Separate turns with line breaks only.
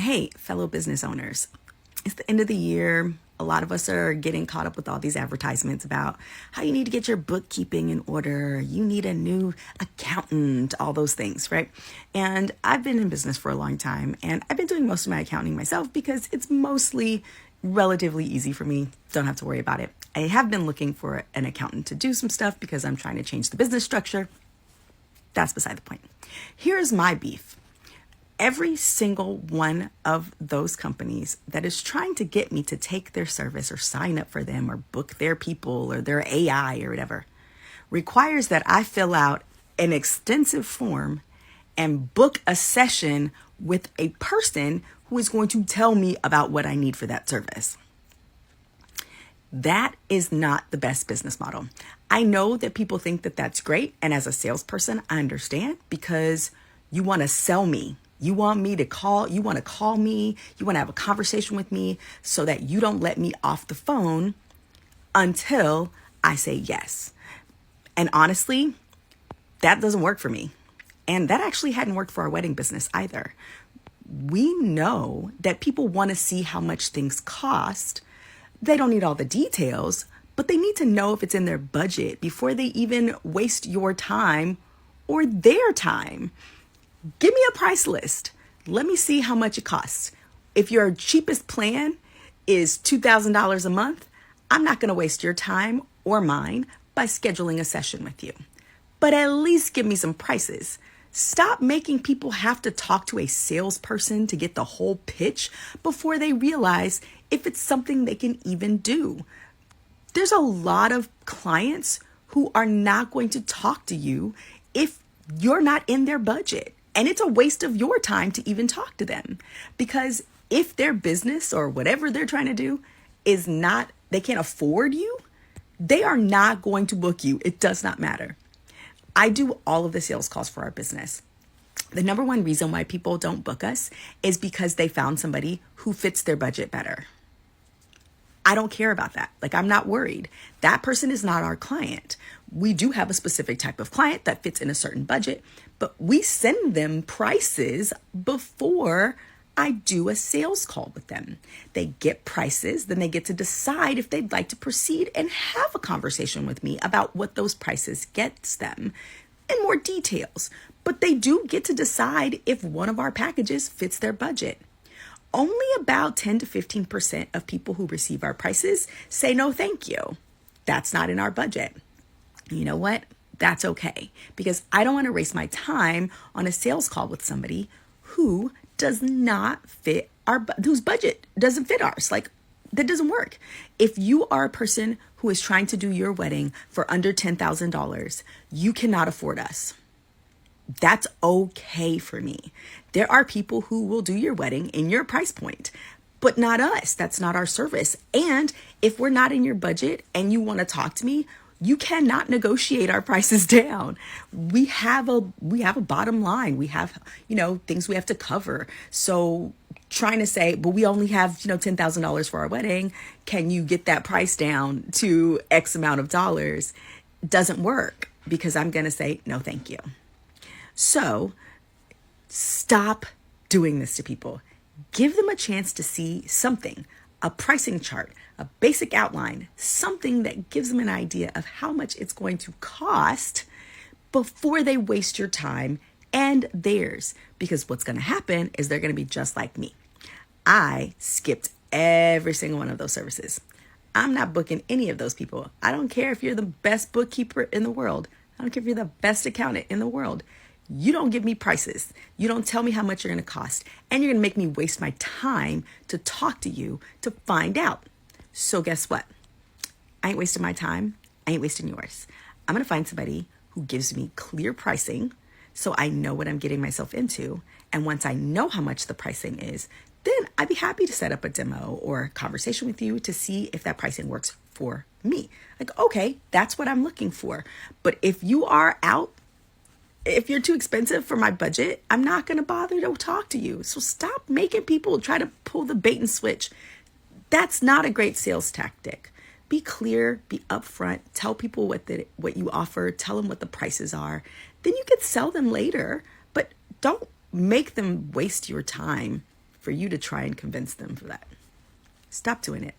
Hey, fellow business owners, it's the end of the year. A lot of us are getting caught up with all these advertisements about how you need to get your bookkeeping in order. You need a new accountant, all those things, right? And I've been in business for a long time and I've been doing most of my accounting myself because it's mostly relatively easy for me. Don't have to worry about it. I have been looking for an accountant to do some stuff because I'm trying to change the business structure. That's beside the point. Here's my beef. Every single one of those companies that is trying to get me to take their service or sign up for them or book their people or their AI or whatever requires that I fill out an extensive form and book a session with a person who is going to tell me about what I need for that service. That is not the best business model. I know that people think that that's great. And as a salesperson, I understand because you want to sell me. You want me to call, you want to call me, you want to have a conversation with me so that you don't let me off the phone until I say yes. And honestly, that doesn't work for me. And that actually hadn't worked for our wedding business either. We know that people want to see how much things cost. They don't need all the details, but they need to know if it's in their budget before they even waste your time or their time. Give me a price list. Let me see how much it costs. If your cheapest plan is $2,000 a month, I'm not going to waste your time or mine by scheduling a session with you. But at least give me some prices. Stop making people have to talk to a salesperson to get the whole pitch before they realize if it's something they can even do. There's a lot of clients who are not going to talk to you if you're not in their budget. And it's a waste of your time to even talk to them, because if their business or whatever they're trying to do is not, they can't afford you, they are not going to book you. It does not matter. I do all of the sales calls for our business. The number one reason why people don't book us is because they found somebody who fits their budget better. I don't care about that. I'm not worried. That person is not our client. We do have a specific type of client that fits in a certain budget, but we send them prices before I do a sales call with them. They get prices, then they get to decide if they'd like to proceed and have a conversation with me about what those prices gets them in more details. But they do get to decide if one of our packages fits their budget. Only about 10 to 15% of people who receive our prices say no, thank you. That's not in our budget. You know what? That's okay, because I don't want to waste my time on a sales call with somebody who does not fit whose budget doesn't fit ours. That doesn't work. If you are a person who is trying to do your wedding for under $10,000, you cannot afford us. That's okay for me. There are people who will do your wedding in your price point, but not us. That's not our service. And if we're not in your budget and you want to talk to me, you cannot negotiate our prices down. We have a bottom line. We have, things we have to cover. So trying to say, but we only have, $10,000 for our wedding. Can you get that price down to X amount of dollars? Doesn't work, because I'm going to say, no, thank you. So stop doing this to people. Give them a chance to see something, a pricing chart, a basic outline, something that gives them an idea of how much it's going to cost before they waste your time and theirs. Because what's going to happen is they're going to be just like me. I skipped every single one of those services. I'm not booking any of those people. I don't care if you're the best bookkeeper in the world. I don't care if you're the best accountant in the world. You don't give me prices. You don't tell me how much you're going to cost. And you're going to make me waste my time to talk to you to find out. So guess what? I ain't wasting my time. I ain't wasting yours. I'm going to find somebody who gives me clear pricing so I know what I'm getting myself into. And once I know how much the pricing is, then I'd be happy to set up a demo or a conversation with you to see if that pricing works for me. Okay, that's what I'm looking for. But if you are out, if you're too expensive for my budget, I'm not going to bother to talk to you. So stop making people try to pull the bait and switch. That's not a great sales tactic. Be clear, be upfront, tell people what you offer, tell them what the prices are. Then you can sell them later, but don't make them waste your time for you to try and convince them for that. Stop doing it.